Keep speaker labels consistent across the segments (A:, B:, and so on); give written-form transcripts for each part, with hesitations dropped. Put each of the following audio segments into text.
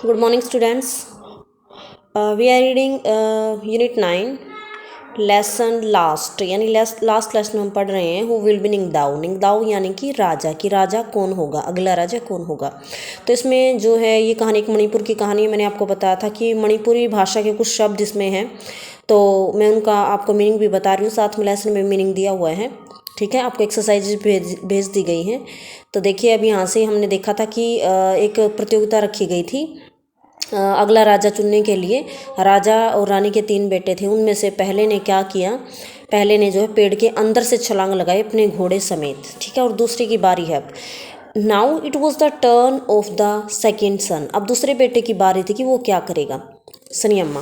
A: Good morning, students. We are reading Unit 9, lesson last यानी last lesson में हम पढ़ रहे हैं हु विल बी निंगदाओ। निंगदाओ यानी कि राजा कौन होगा, अगला राजा कौन होगा। तो इसमें जो है ये कहानी एक मणिपुर की कहानी है। मैंने आपको बताया था कि मणिपुरी भाषा के कुछ शब्द इसमें हैं, तो मैं उनका आपको मीनिंग भी बता रही हूँ, साथ में लेसन में मीनिंग दिया हुआ है। ठीक है, आपको एक्सरसाइज भेज दी गई हैं। तो देखिए, अब यहाँ से हमने देखा था कि एक प्रतियोगिता रखी गई थी अगला राजा चुनने के लिए। राजा और रानी के 3 बेटे थे। उनमें से पहले ने क्या किया, पहले ने जो है पेड़ के अंदर से छलांग लगाई अपने घोड़े समेत। ठीक है, और दूसरे की बारी है अब। Now it was the turn off the second सन। अब दूसरे बेटे की बारी थी कि वो क्या करेगा, सनियम्मा।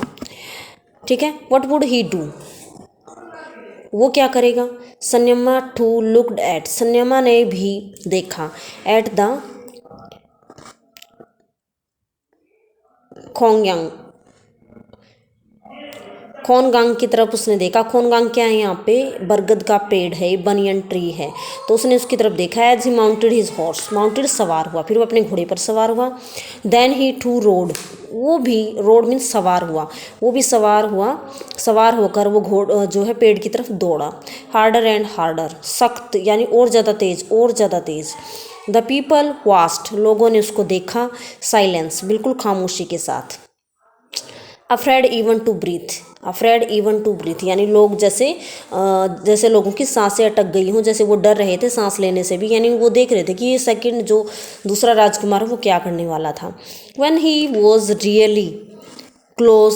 A: ठीक है, व्हाट वुड ही डू, वो क्या करेगा। सन्यम्मा टू लुक्ड एट, सन्यम्मा ने भी देखा, एट द खोंगयांग, खोनगांग की तरफ उसने देखा। खोनगांग क्या है, यहाँ पे बरगद का पेड़ है, बनियन ट्री है। तो उसने उसकी तरफ देखा। As he mounted his horse, mounted सवार हुआ, फिर वो अपने घोड़े पर सवार हुआ। देन ही टू रोड, वो भी रोड मीन्स सवार हुआ, वो भी सवार हुआ। सवार होकर वो जो है पेड़ की तरफ दौड़ा। हार्डर एंड हार्डर, सख्त यानी और ज़्यादा तेज, और ज़्यादा तेज। द पीपल वास्ट, लोगों ने उसको देखा। साइलेंस, बिल्कुल खामोशी के साथ। Afraid even to breathe, afraid even to breathe यानी लोग जैसे लोगों की सांसें अटक गई हों, जैसे वो डर रहे थे सांस लेने से भी, यानी वो देख रहे थे कि ये सेकंड जो दूसरा राजकुमार है वो क्या करने वाला था। When he was really close,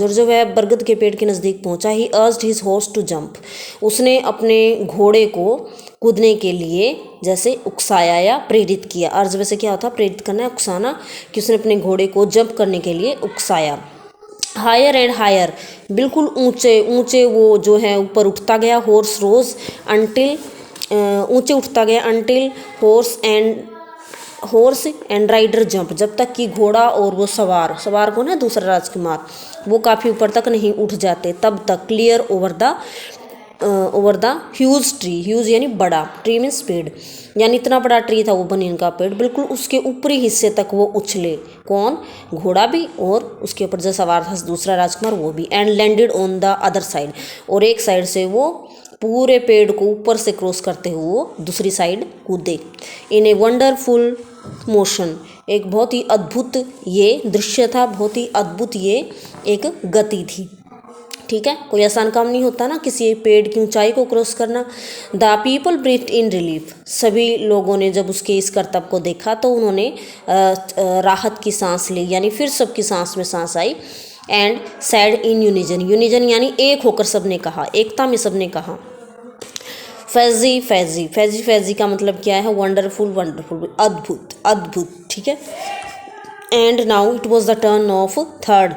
A: और जब वह बरगद के पेड़ के नज़दीक पहुंचा, he urged his horse to jump, उसने अपने घोड़े को कूदने के लिए जैसे उकसाया या प्रेरित किया। अर्ज वैसे क्या होता है, प्रेरित करना, उकसाना, कि उसने अपने घोड़े को जंप करने के लिए उकसाया। हायर एंड हायर, बिल्कुल ऊंचे ऊंचे वो जो है ऊपर उठता गया। हॉर्स रोज अंटिल, ऊंचे उठता गया। Until horse and rider jump, जब तक कि घोड़ा और वो सवार को ना दूसरा राजकुमार, वो काफ़ी ऊपर तक नहीं उठ जाते, तब तक। Clear over the huge tree, huge यानी बड़ा, ट्री मीन्स पेड़, यानी इतना बड़ा ट्री था वो बनियन का पेड़, बिल्कुल उसके ऊपरी हिस्से तक वो उछले। कौन, घोड़ा भी, और उसके ऊपर जो सवार था दूसरा राजकुमार वो भी। And landed on the other side, और एक साइड से वो पूरे पेड़ को ऊपर से क्रॉस करते हुए वो दूसरी साइड कूदे। इन ए वंडरफुल मोशन, एक बहुत ही अद्भुत ये दृश्य था, बहुत ही अद्भुत ये एक गति थी। ठीक है, कोई आसान काम नहीं होता ना किसी पेड़ की ऊंचाई को क्रॉस करना। The people breathe in relief, सभी लोगों ने जब उसके इस करतब को देखा तो उन्होंने राहत की सांस ली, यानी फिर सबकी सांस में सांस आई। And said in unison, unison यानी एक होकर सबने कहा, एकता में सबने कहा। फैजी फैजी, फैजी फैजी का मतलब क्या है, वंडरफुल वंडरफुल, अद्भुत अद्भुत। ठीक है, and now it was the turn off third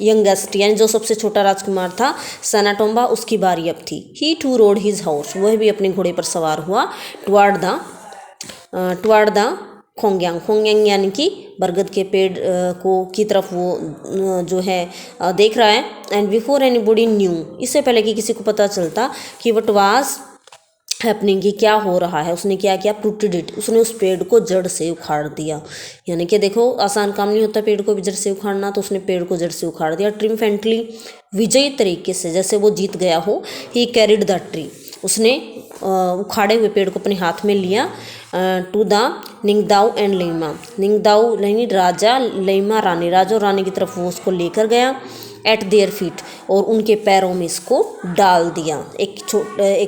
A: youngest, यानी जो सबसे छोटा राजकुमार था सनाटोम्बा, उसकी बारी अब थी। ही टू रोड हिज हॉर्स, वह भी अपने घोड़े पर सवार हुआ। टुवार्ड द खोंगयांग, खोंगयांग यानी कि बरगद के पेड़ की तरफ वो जो है देख रहा है। एंड बिफोर एनीबॉडी न्यू, इससे पहले कि किसी को पता चलता कि वट वाज हैपनिंग, कि क्या हो रहा है, उसने क्या किया, प्रूटेड इट, उसने उस पेड़ को जड़ से उखाड़ दिया। यानी कि देखो, आसान काम नहीं होता पेड़ को भी जड़ से उखाड़ना, तो उसने पेड़ को जड़ से उखाड़ दिया। ट्रिम्फेंटली, विजयी तरीके से, जैसे वो जीत गया हो। ही कैरिड द ट्री, उसने उखाड़े हुए पेड़ को अपने हाथ में लिया। टू द निंगदाओ एंड लेइमा, निंगदाओ यानी राजा, लेइमा रानी, राजा और रानी की तरफ वो उसको लेकर गया। एट देयर फीट, और उनके पैरों में इसको डाल दिया, एक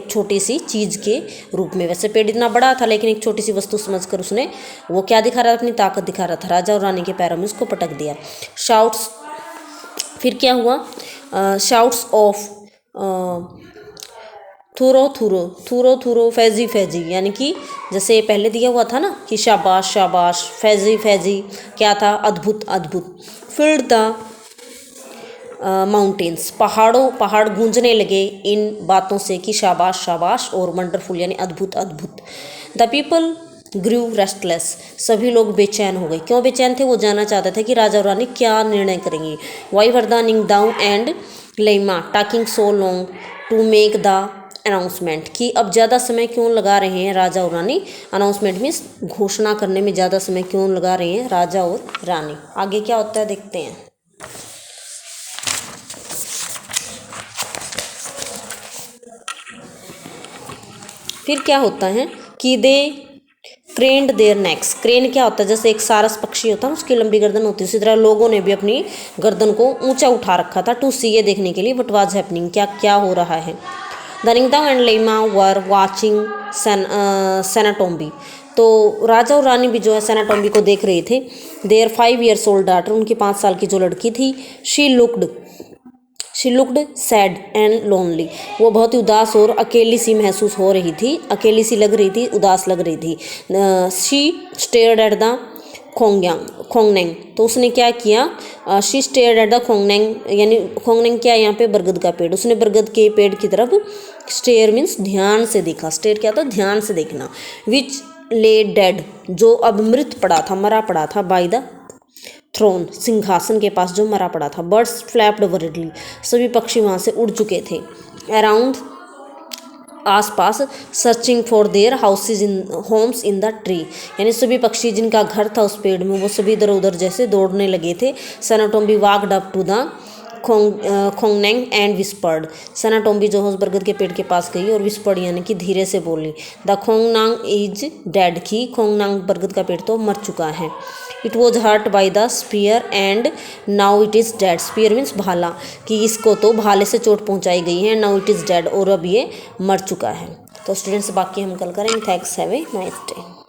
A: छोटी सी चीज़ के रूप में। वैसे पेड़ इतना बड़ा था, लेकिन एक छोटी सी वस्तु समझकर उसने वो क्या दिखा रहा था, अपनी ताकत दिखा रहा था। राजा और रानी के पैरों में उसको पटक दिया। शाउट्स, फिर क्या हुआ, शाउट्स ऑफ थूरो थूरो, थूरो थूरो, फैजी फैजी, यानी कि जैसे पहले दिया हुआ था ना कि शाबाश शाबाश, फैजी फैजी क्या था, अद्भुत अद्भुत। फिल्ड द माउंटेन्स, पहाड़ गूंजने लगे इन बातों से कि शाबाश शाबाश और वंडरफुल यानी अद्भुत अद्भुत। द पीपल ग्रू रेस्टलेस, सभी लोग बेचैन हो गए। क्यों बेचैन थे, वो जानना चाहते थे कि राजा और रानी क्या निर्णय करेंगे। Why were the Ningthou and Leima talking so long to make the announcement, कि अब ज़्यादा समय क्यों लगा रहे हैं राजा और रानी। अनाउंसमेंट मीन्स घोषणा करने में ज़्यादा समय क्यों लगा रहे हैं राजा और रानी। आगे क्या होता है देखते हैं। फिर क्या होता है कि दे क्रेन्ड देयर नेक्स। क्रेन क्या होता है, जैसे एक सारस पक्षी होता है उसकी लंबी गर्दन होती है, उसी तरह लोगों ने भी अपनी गर्दन को ऊंचा उठा रखा था, टू सी, ये देखने के लिए, व्हाट वाज हैपनिंग, क्या क्या हो रहा है। दरिंगदांग एंड लेमा वर वाचिंग सेनाटोम्बी। तो राजा और रानी भी जो है सेनाटोम्बी को देख रहे थे। देयर 5 years old डाटर, उनकी 5 साल की जो लड़की थी, she looked sad and lonely, वो बहुत ही उदास और अकेली सी महसूस हो रही थी, अकेली सी लग रही थी, उदास लग रही थी। शी स्टेयर्ड एट द खोंगनेंग, तो उसने क्या किया, शी स्टेयर्ड एट द खोंगनेंग, यानी खोंगनेंग क्या है यहाँ पे, बरगद का पेड़, उसने बरगद के पेड़ की तरफ स्टेयर मीन्स ध्यान से देखा, स्टेयर क्या था, ध्यान से देखना, विच ले डेड, जो अब मृत पड़ा था, मरा पड़ा था, बाय द थ्रोन, सिंहासन के पास जो मरा पड़ा था। बर्ड्स फ्लैप्ड वर्डली, सभी पक्षी वहाँ से उड़ चुके थे। अराउंड, आसपास, searching for their houses in homes in the tree, यानी सभी पक्षी जिनका घर था उस पेड़ में वो सभी इधर उधर जैसे दौड़ने लगे थे। Sanatombi walked up to the khongneng and whispered, Sanatombi जो है उस बरगद के पेड़ के पास गई और विस्पर्ड यानी कि धीरे से बोली, द खोंगनांग इज डेड, की खोंगनांग बरगद का पेड़ तो मर चुका है। It was hurt by the spear and now it is dead, spear means भाला, कि इसको तो भाले से चोट पहुंचाई गई है, नाउ इट इज़ डेड, और अब ये मर चुका है। तो स्टूडेंट्स बाकी हम कल करेंगे। Thanks, have a nice day.